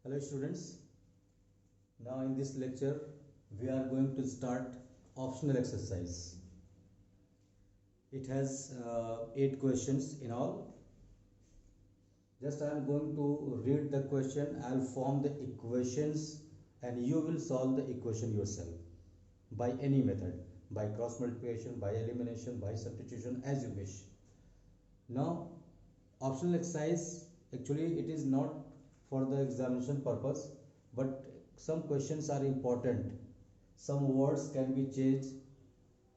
Hello students, now in this lecture we are going to start optional exercise. It has 8 questions in all. Just I am going to read the question, I will form the equations and you will solve the equation yourself by any method, by cross multiplication, by elimination, by substitution, as you wish. Now optional exercise, actually it is not for the examination purpose, but some questions are important. Some words can be changed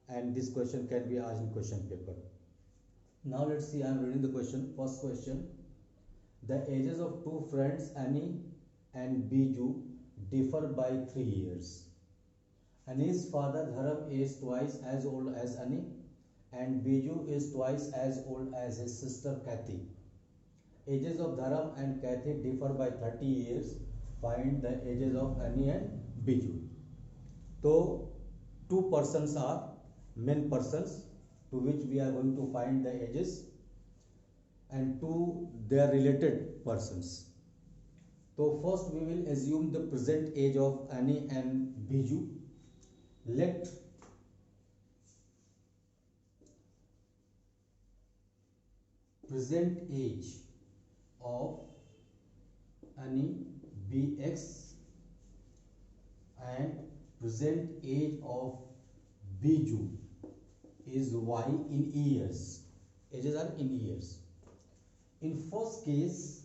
and this question can be asked in question paper. Now let's see, I am reading the question. First question: the ages of two friends Annie and Biju differ by 3 years. Annie's father Dharam is twice as old as Annie and Biju is twice as old as his sister Kathy. Ages of Dharam and Kathy differ by 30 years. Find the ages of Annie and Biju. So, two persons are main persons to which we are going to find the ages and two their related persons. So, first we will assume the present age of Annie and Biju. Let present age of Annie be x and present age of Biju is y in years. Ages are in years. In first case,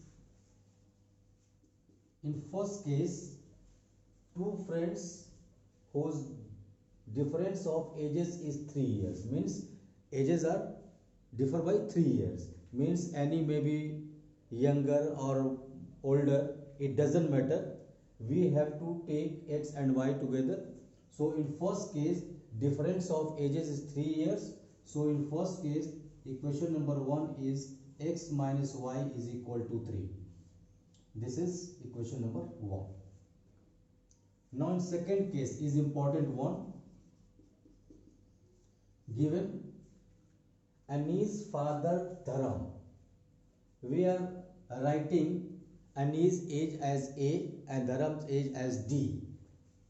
two friends whose difference of ages is 3 years, means ages are differ by 3 years, means Annie may be younger or older, it doesn't matter, we have to take x and y together. So in first case difference of ages is 3 years, so in first case equation number 1 is x minus y is equal to 3. This is equation number 1. Now in second case is important one. Given Annie's father Dharam, we are writing Annie's age as A and Dharam's age as D.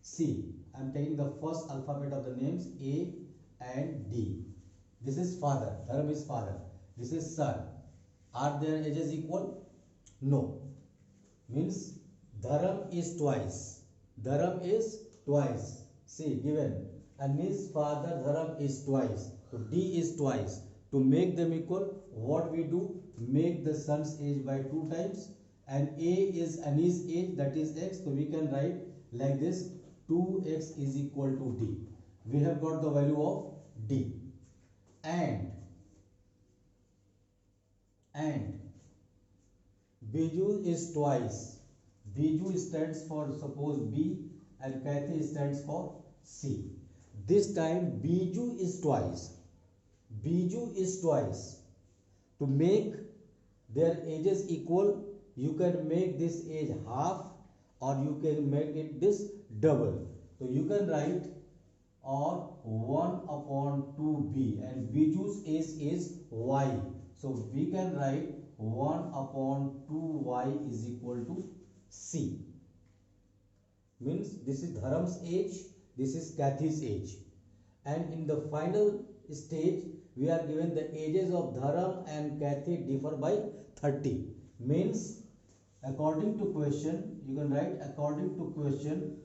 See, I am taking the first alphabet of the names A and D. This is father, Dharam is father. This is son. Are their ages equal? No. Means Dharam is twice. Dharam is twice. See, given Annie's father Dharam is twice. So D is twice. To make them equal, what we do? Make the son's age by 2 times. And A is Annie's age, that is x. So we can write like this: 2x is equal to D. We have got the value of D. And Biju is twice. Biju stands for suppose B and Kathy stands for C. This time Biju is twice. Biju is twice. To make their ages equal, you can make this age half or you can make it this double. So you can write or 1 upon 2b and Biju's age is y. So we can write 1 upon 2y is equal to C. Means this is Dharam's age, this is Kathy's age. And in the final stage, we are given the ages of Dharam and Kathy differ by 30. Means according to question, you can write according to question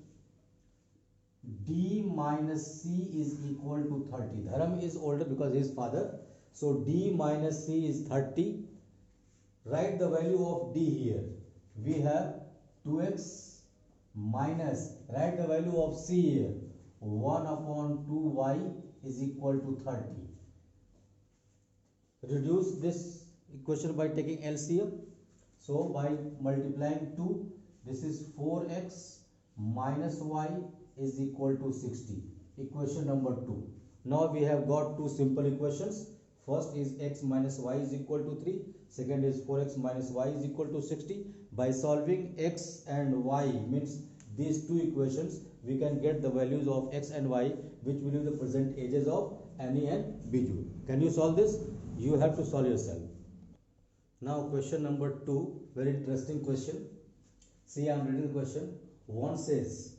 D minus C is equal to 30. Dharam is older because he is father. So D minus C is 30. Write the value of D here. We have 2x minus, write the value of C here. 1 upon 2y is equal to 30. Reduce this equation by taking LCM. So by multiplying 2, this is 4x minus y is equal to 60. Equation number 2. Now we have got two simple equations. First is x minus y is equal to 3. Second is 4x minus y is equal to 60. By solving x and y, means these two equations, we can get the values of x and y, which will be the present ages of Annie and Biju. Can you solve this? You have to solve yourself. Now question number 2, very interesting question. See, I am reading the question. One says,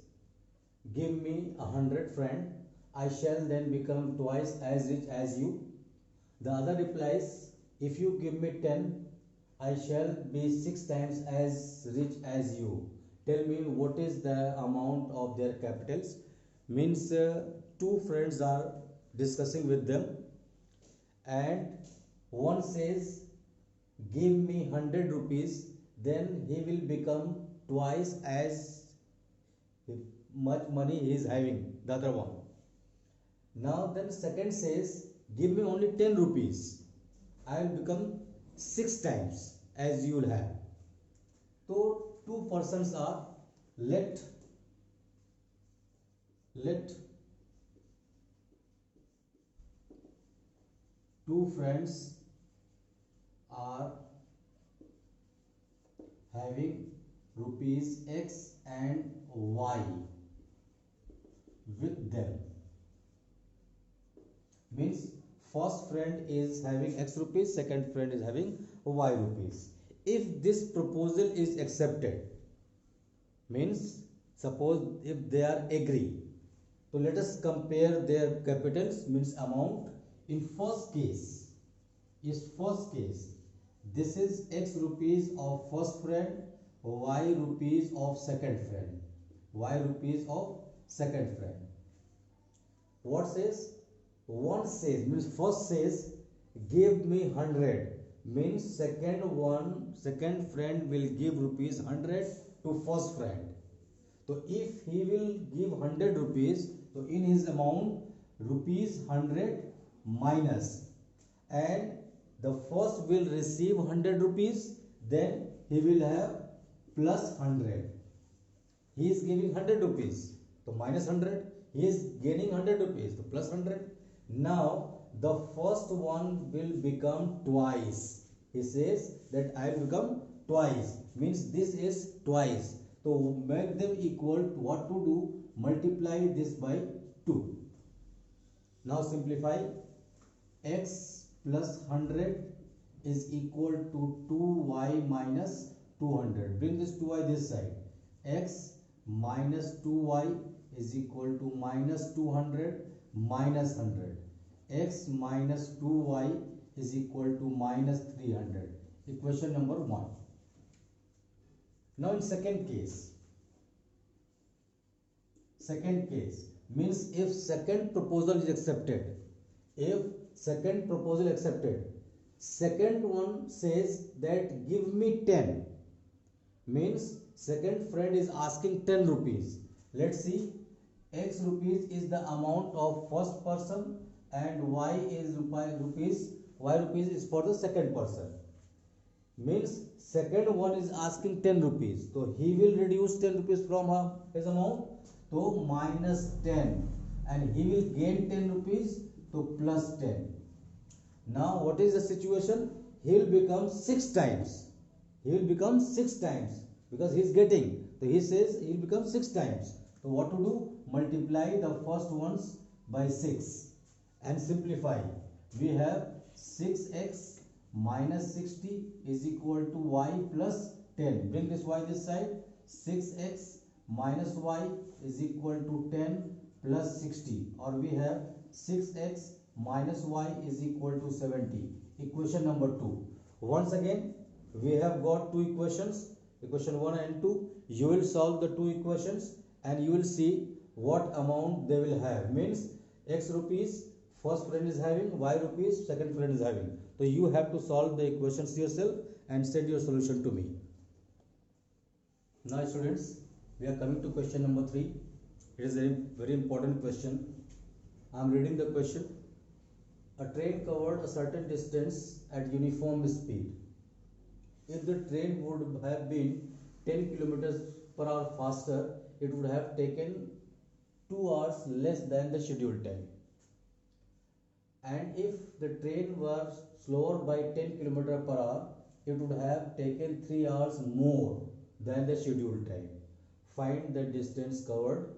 give me 100 friend, I shall then become twice as rich as you. The other replies, if you give me 10, I shall be 6 times as rich as you. Tell me what is the amount of their capitals. Means two friends are discussing with them, and one says, give me 100 rupees, then he will become twice as much money he is having, the other one. Now then second says, give me only 10 rupees, I will become 6 times as you will have. So two persons are, let two friends are having rupees X and Y with them. Means first friend is having X rupees, second friend is having Y rupees. If this proposal is accepted, means suppose if they are agree, so let us compare their capitals, means amount. In first case, this is X rupees of first friend, Y rupees of second friend, What says? One says, means first says, give me 100, means second friend will give rupees 100 to first friend. So if he will give 100 rupees, so in his amount rupees 100 minus, and the first will receive 100 rupees, then he will have plus 100. He is giving 100 rupees, so minus 100. He is gaining 100 rupees, so plus 100. Now the first one will become twice. He says that I will become twice, means this is twice. So make them equal. What to do? Multiply this by 2. Now simplify. X plus 100 is equal to 2y minus 200. Bring this 2y this side. X minus 2y is equal to minus 200 minus 100. X minus 2y is equal to minus 300. Equation number 1. Now in second case means if second proposal is accepted, second one says that give me 10, means second friend is asking 10 rupees. Let's see, X rupees is the amount of first person and Y rupees is for the second person. Means second one is asking 10 rupees, so he will reduce 10 rupees from his amount, so minus 10, and he will gain 10 rupees, so plus 10. Now what is the situation? He will become 6 times. Because he is getting. So he says he will become 6 times. So what to do? Multiply the first ones by 6 and simplify. We have 6x minus 60 is equal to y plus 10. Bring this y this side. 6x minus y is equal to 10 plus 60, or we have 6x minus y is equal to 70. Equation number 2. Once again, we have got two equations, equation 1 and 2. You will solve the two equations and you will see what amount they will have. Means X rupees first friend is having, Y rupees second friend is having. So you have to solve the equations yourself and send your solution to me. Now students, we are coming to question number 3. It is a very important question. I am reading the question. A train covered a certain distance at uniform speed. If the train would have been 10 kilometers per hour faster, it would have taken 2 hours less than the scheduled time. And if the train was slower by 10 km per hour, it would have taken 3 hours more than the scheduled time. Find the distance covered.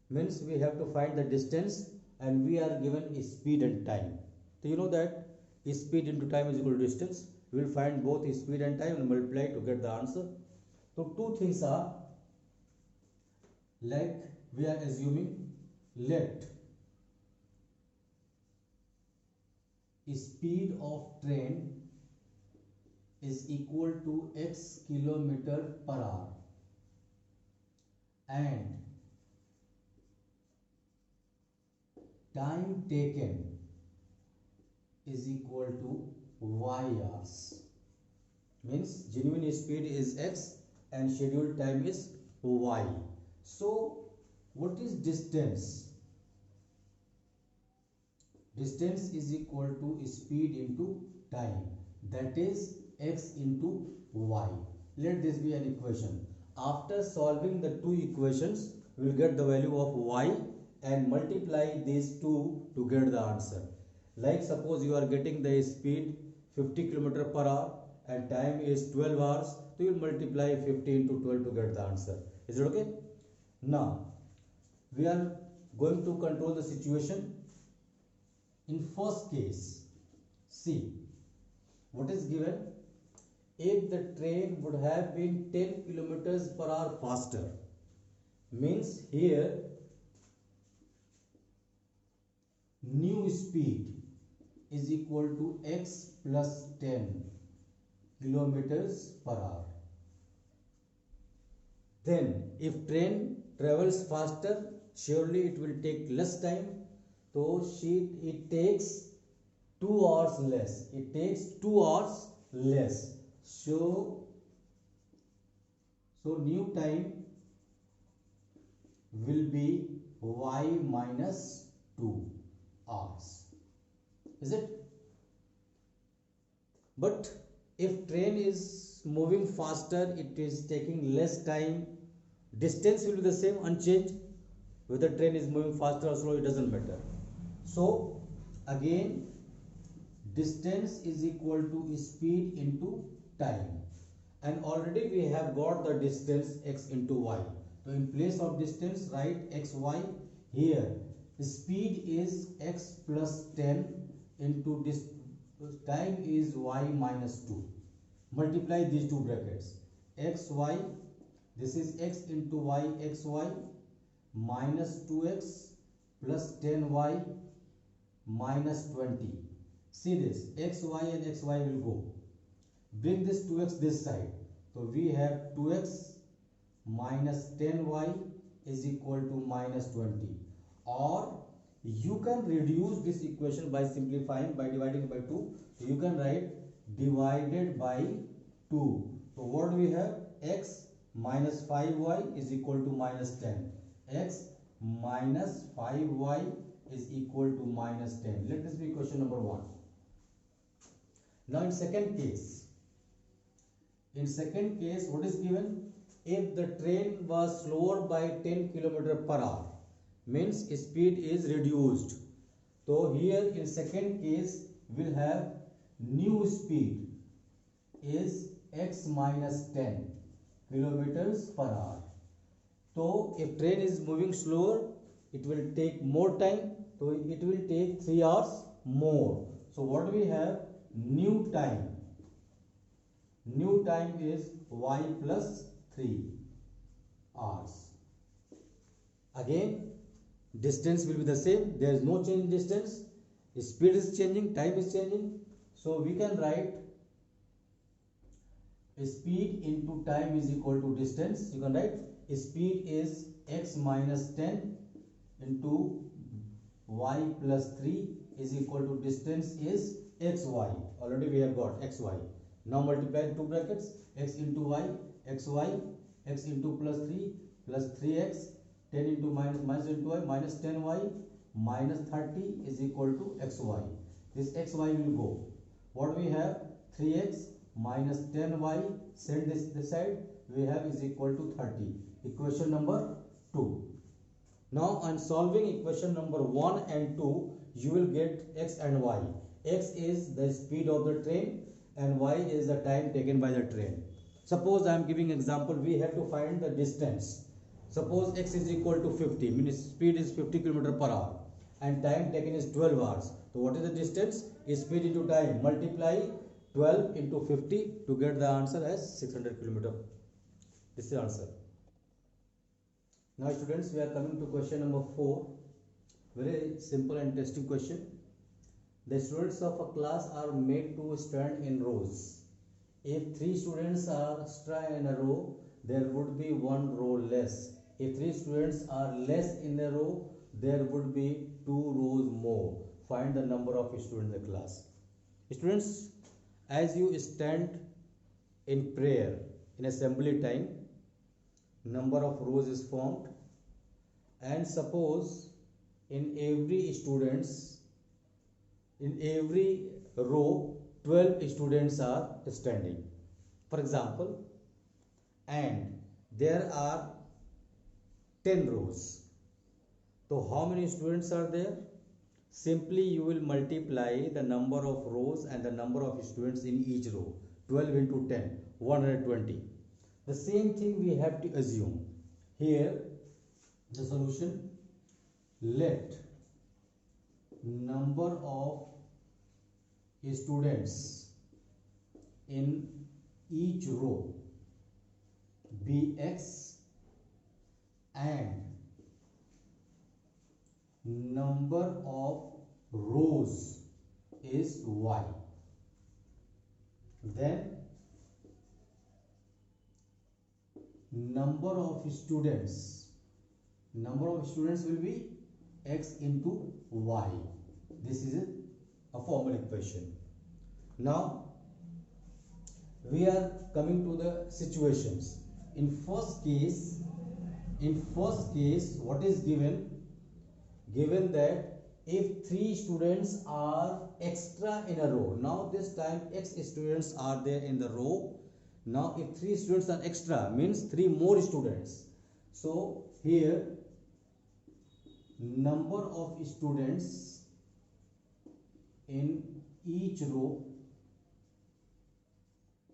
Means we have to find the distance and we are given speed and time. So you know that speed into time is equal to distance. We will find both speed and time and multiply to get the answer. So So two things are, like we are assuming, let speed of train is equal to x kilometer per hour and time taken is equal to y hours. Means genuine speed is x and scheduled time is y. So what is distance? Distance is equal to speed into time, that is x into y. Let this be an equation. After solving the two equations, we will get the value of y and multiply these two to get the answer. Like suppose you are getting the speed 50 km per hour and time is 12 hours, so you will multiply 50 into 12 to get the answer. Is it okay? Now we are going to control the situation. In first case, see what is given. If the train would have been 10 kilometers per hour faster, means here new speed is equal to x plus 10 kilometers per hour. Then if train travels faster, surely it will take less time. So it takes 2 hours less. It takes 2 hours less. So new time will be y minus 2 hours. Is it? But if train is moving faster, it is taking less time. Distance will be the same, unchanged. Whether train is moving faster or slow, it doesn't matter. So again, distance is equal to speed into time, and already we have got the distance x into y. So in place of distance, write xy. Here speed is x plus 10 into time is y minus 2. Multiply these two brackets. Xy, this is x into y, xy minus 2x plus 10y minus 20. See this, xy and xy will go. Bring this 2x this side. So we have 2x minus 10y is equal to minus 20. Or you can reduce this equation by simplifying, by dividing by 2. So you can write divided by 2. So what we have? X minus 5y is equal to minus 10. X minus 5y is equal to minus 10. Let this be question number 1. Now in second case, what is given? If the train was slower by 10 km per hour, means speed is reduced. So here in second case, we'll have new speed is x minus 10 kilometers per hour. So if train is moving slower, it will take more time. So it will take 3 hours more. So what we have? New time. New time is y plus 3 hours. Again, distance will be the same. There is no change in distance. Speed is changing, time is changing. So we can write speed into time is equal to distance. You can write speed is x minus 10 into y plus 3 is equal to distance is xy. Already we have got xy. Now multiply two brackets, x into y, xy, x into plus 3 plus 3x, 10 into minus into y, minus 10y, minus 30 is equal to xy. This xy will go. What we have? 3x minus 10y, send this side, we have is equal to 30. Equation number 2. Now on solving equation number 1 and 2, you will get x and y. X is the speed of the train and y is the time taken by the train. Suppose I am giving example, we have to find the distance. Suppose x is equal to 50, means speed is 50 km per hour and time taken is 12 hours. So what is the distance? Is speed into time. Multiply 12 into 50 to get the answer as 600 km. This is answer. Now students, we are coming to question number 4. Very simple and interesting question. The students of a class are made to stand in rows. If 3 students are stand in a row, there would be 1 row less. If 3 students are less in a row, there would be 2 rows more. Find the number of students in the class. Students, as you stand in prayer in assembly time, number of rows is formed, and suppose in every row 12 students are standing, for example, and there are 10 rows. So how many students are there? Simply you will multiply the number of rows and the number of students in each row. 12 into 10, 120. The same thing we have to assume. Here the solution, let number of students in each row be x and number of rows is y. Then number of students will be x into y. This is a formal equation. Now we are coming to the situations. In first case, what is given? Given that if 3 students are extra in a row, now this time x students are there in the row. Now if 3 students are extra, means 3 more students. So here number of students in each row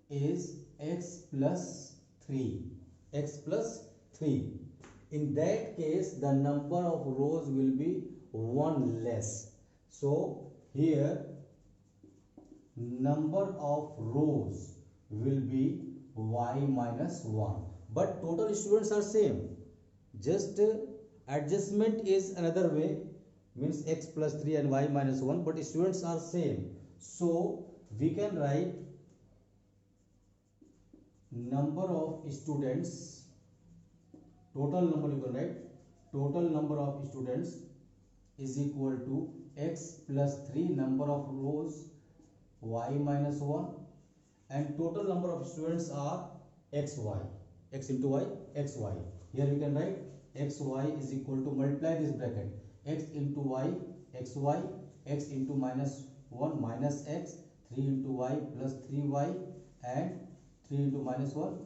is x plus 3. In that case, the number of rows will be 1 less. So here number of rows will be y minus 1. But total students are same. Just adjustment is another way, means x plus 3 and y minus 1, but students are same. So we can write number of students, total number you can write, total number of students is equal to x plus 3 number of rows y minus 1, and total number of students are xy, x into y, xy. Here we can write xy is equal to, multiply this bracket, x into y, xy, x into minus 1 minus x, 3 into y plus 3y, and 3 into minus 1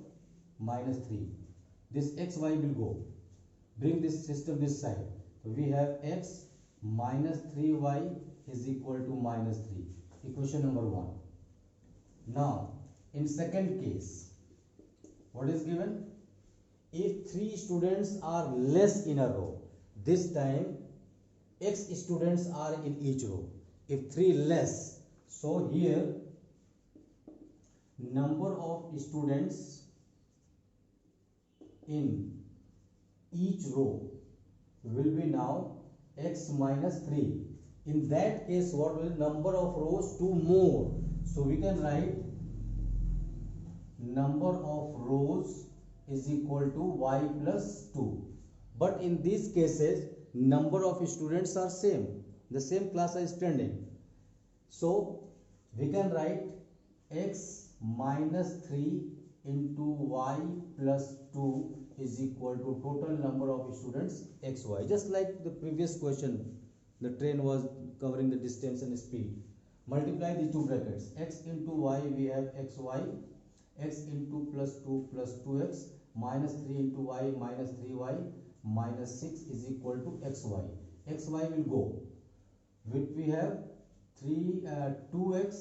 minus 3. This xy will go. Bring this system this side. So we have x minus 3y is equal to minus 3. Equation number 1. Now in second case, what is given? If 3 students are less in a row, this time x students are in each row. If 3 less, so here number of students in each row will be now x minus 3. In that case, what will number of rows? 2 more. So we can write number of rows is equal to y plus 2. But in these cases, number of students are same. The same class is standing. So we can write x minus 3 into y plus 2 is equal to total number of students xy. Just like the previous question, the train was covering the distance and speed. Multiply these two brackets. X into y we have xy, x into plus 2 plus 2x, minus 3 into y minus 3y, minus 6 is equal to xy. Xy will go. We have 2x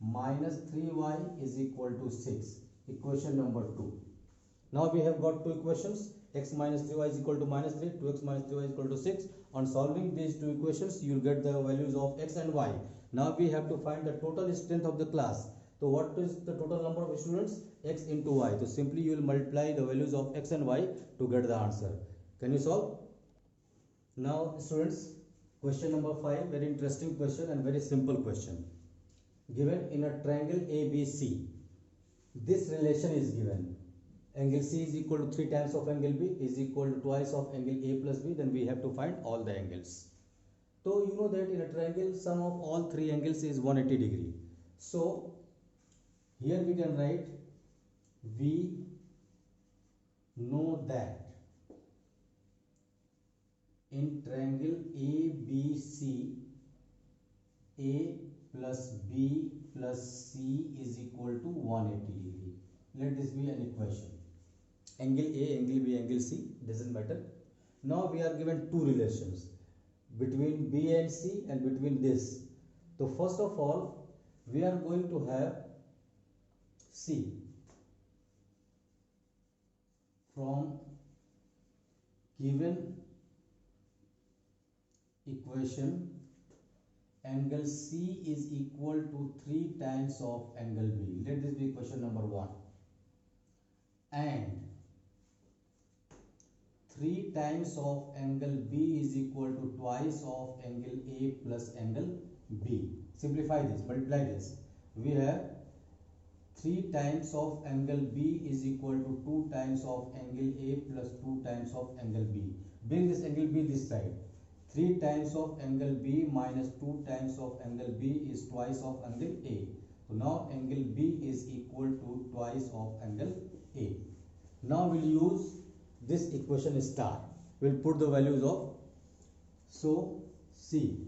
minus 3y is equal to 6. Equation number 2. Now we have got two equations. X minus 3y is equal to minus 3, 2x minus 3y is equal to 6. On solving these two equations, you will get the values of x and y. Now we have to find the total strength of the class. So what is the total number of students? X into y. So simply you will multiply the values of x and y to get the answer. Can you solve? Now students, question number 5, very interesting question and very simple question. Given in a triangle ABC, this relation is given. Angle C is equal to 3 times of angle B is equal to twice of angle A plus B. Then we have to find all the angles. So you know that in a triangle, sum of all 3 angles is 180 degree. So here we can write, we know that in triangle ABC, A plus B plus C is equal to 180 degree. Let this be an equation. Angle A, angle B, angle C, doesn't matter. Now we are given two relations between B and C and between this. So first of all, we are going to have C from given equation. Angle C is equal to 3 times of angle B. Let this be question number 1. And 3 times of angle B is equal to twice of angle A plus angle B. Simplify this, multiply this. We have 3 times of angle B is equal to 2 times of angle A plus 2 times of angle B. Bring this angle B this side. 3 times of angle B minus 2 times of angle B is twice of angle A. So now angle B is equal to twice of angle A. Now we'll use this equation star. We'll put the values of, so C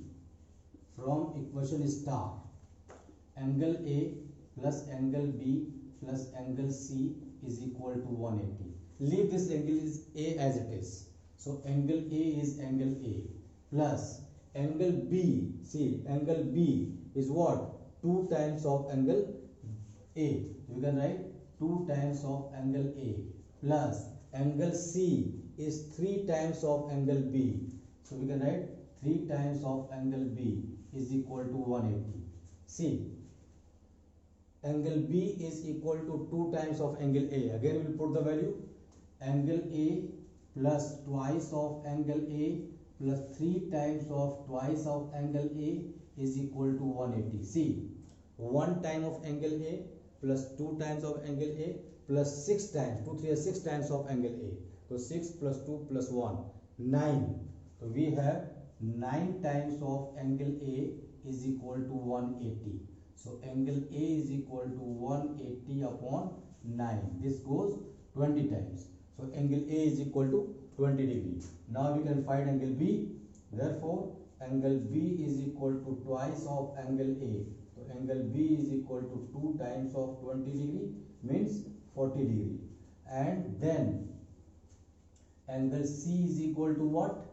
from equation star, angle A plus angle B plus angle C is equal to 180. Leave this angle is A as it is. So angle A is angle A plus angle B. See, angle B is what? 2 times of angle A. You can write 2 times of angle A plus angle C is 3 times of angle B. So we can write 3 times of angle B is equal to 180. See, angle B is equal to 2 times of angle A. Again we will put the value. Angle A plus twice of angle A plus 3 times of twice of angle A is equal to 180. See, 1 time of angle A plus 2 times of angle A plus 6 times, 2, 3 are 6 times of angle A. So 6 plus 2 plus 1, 9. So we have 9 times of angle A is equal to 180. So angle A is equal to 180 upon 9. This goes 20 times. So angle A is equal to 20 degree. Now we can find angle B. Therefore, angle B is equal to twice of angle A. So angle B is equal to 2 times of 20 degree means 40 degree. And then angle C is equal to what?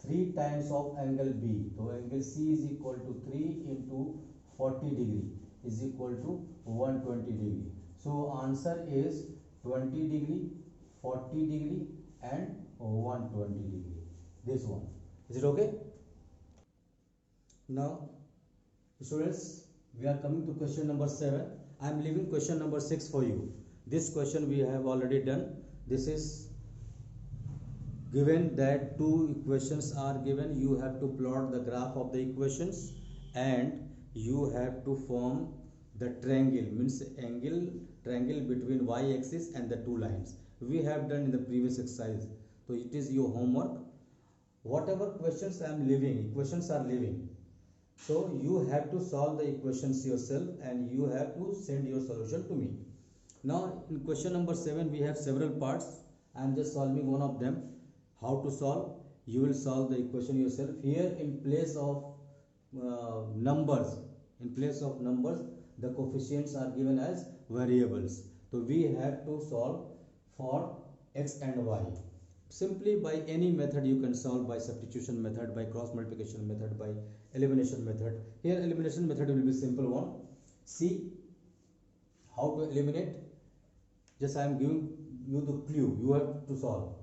3 times of angle B. So angle C is equal to 3 into 40 degree is equal to 120 degree. So answer is 20 degree, 40 degree and 120 degree. This one. Is it okay? Now students, we are coming to question number 7. I am leaving question number 6 for you. This question we have already done. This is given that two equations are given. You have to plot the graph of the equations and you have to form the triangle, means triangle between y-axis and the two lines. We have done in the previous exercise. So it is your homework. Whatever questions I am leaving, equations are leaving. So you have to solve the equations yourself and you have to send your solution to me. Now in question number 7 we have several parts. I am just solving one of them. How to solve? You will solve the equation yourself. Here in place of numbers, the coefficients are given as variables. So we have to solve for x and y. Simply by any method you can solve, by substitution method, by cross multiplication method, by elimination method. Here elimination method will be simple one. See how to eliminate. Just I am giving you the clue. You have to solve.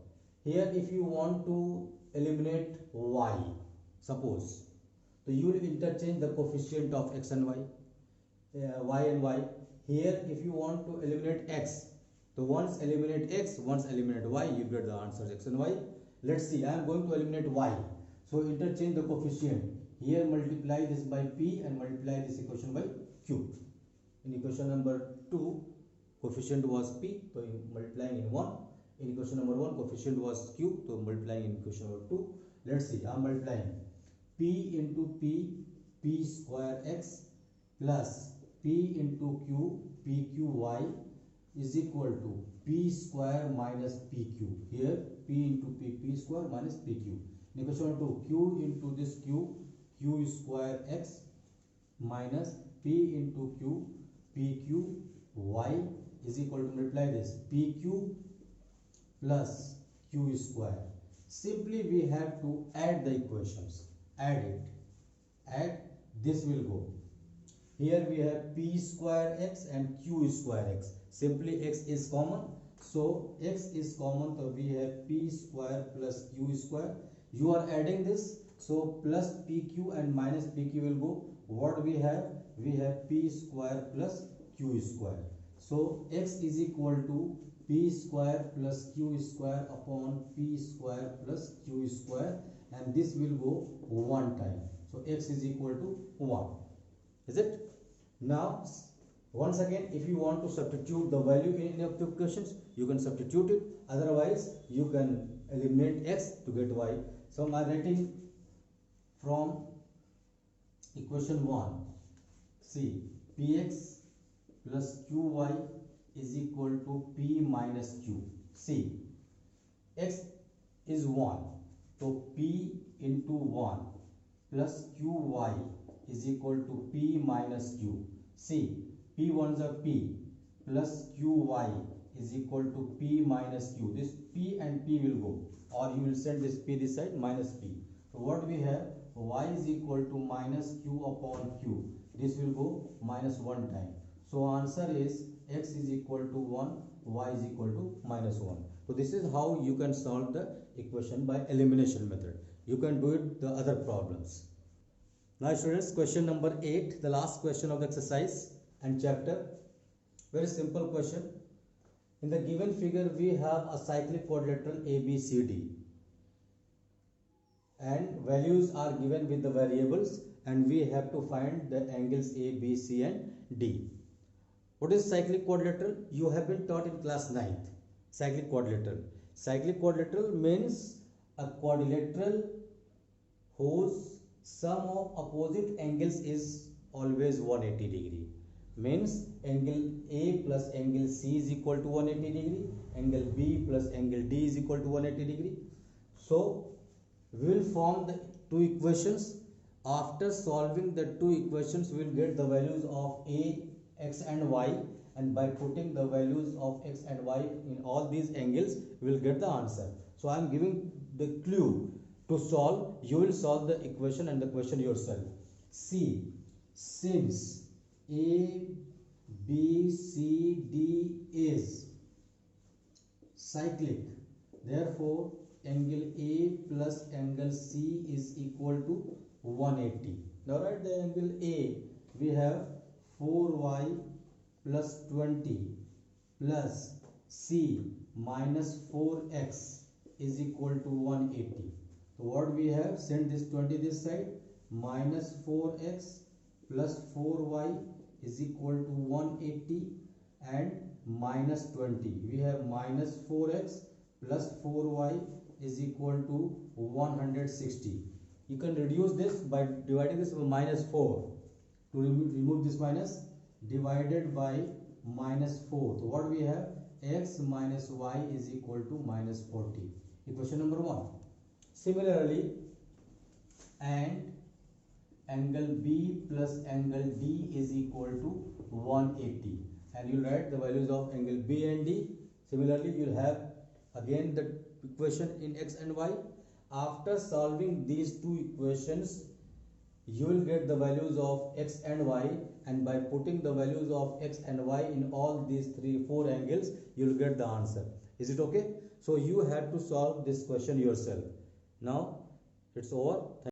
Here if you want to eliminate y, suppose, so you will interchange the coefficient of x and y. y and y. Here if you want to eliminate x, so once eliminate x, once eliminate y, you get the answers x and y. Let's see, I am going to eliminate y. So interchange the coefficient. Here multiply this by p and multiply this equation by q. In equation number 2, coefficient was p, so multiplying in 1. In equation number 1, coefficient was q, so multiplying in equation number 2. Let's see, I am multiplying p into p, p square x plus p into q, pqy is equal to p square minus pq. Here p into p, p square minus pq. In equation number 2, q into this q, q square x minus p into q, pq y is equal to, multiply this, pq plus q square. Simply we have to add the equations. Add it. Add, this will go. Here we have p square x and q square x. Simply x is common. So x is common, so we have p square plus q square. You are adding this, so plus pq and minus pq will go. What we have? We have p square plus q square. So x is equal to p square plus q square upon p square plus q square, and this will go one time. So x is equal to 1. Is it? Now once again, if you want to substitute the value in any of the equations, you can substitute it. Otherwise you can eliminate x to get y. So I am writing from equation 1, see, px plus qy is equal to p minus q. See, x is 1, so p into 1 plus qy is equal to p minus q. See, p ones are p plus qy is equal to p minus q. This p and p will go, or you will send this p this side, minus p. So what we have, y is equal to minus q upon q. This will go minus 1 time. So answer is x is equal to 1, y is equal to minus 1. So this is how you can solve the equation by elimination method. You can do it the other problems. Now students, question number 8, the last question of the exercise and chapter. Very simple question. In the given figure, we have a cyclic quadrilateral ABCD, and values are given with the variables, and we have to find the angles A, B, C and D. What is cyclic quadrilateral? You have been taught in class 9th. Cyclic quadrilateral. Cyclic quadrilateral means a quadrilateral whose sum of opposite angles is always 180 degree. Means angle A plus angle C is equal to 180 degree, angle B plus angle D is equal to 180 degree. So we will form the two equations. After solving the two equations, we will get the values of A, x and y, and by putting the values of x and y in all these angles, we will get the answer. So I am giving the clue to solve. You will solve the equation and the question yourself. See, since A, B, C, D is cyclic, therefore angle A plus angle C is equal to 180. Now write the angle A. We have 4y plus 20 plus C minus 4x is equal to 180. So what we have, send this 20 this side, minus 4x plus 4y is equal to 180 and minus 20. We have minus 4x plus 4y is equal to 160. You can reduce this by dividing this by minus 4. To remove this minus, divided by minus 4. So what we have, x minus y is equal to minus 40. Equation number 1. Similarly, and angle B plus angle D is equal to 180, and you write the values of angle B and D. Similarly, you will have again the equation in x and y. After solving these two equations, you will get the values of x and y, and by putting the values of x and y in all these 4 angles, you will get the answer. Is it okay? So you have to solve this question yourself. Now it's over.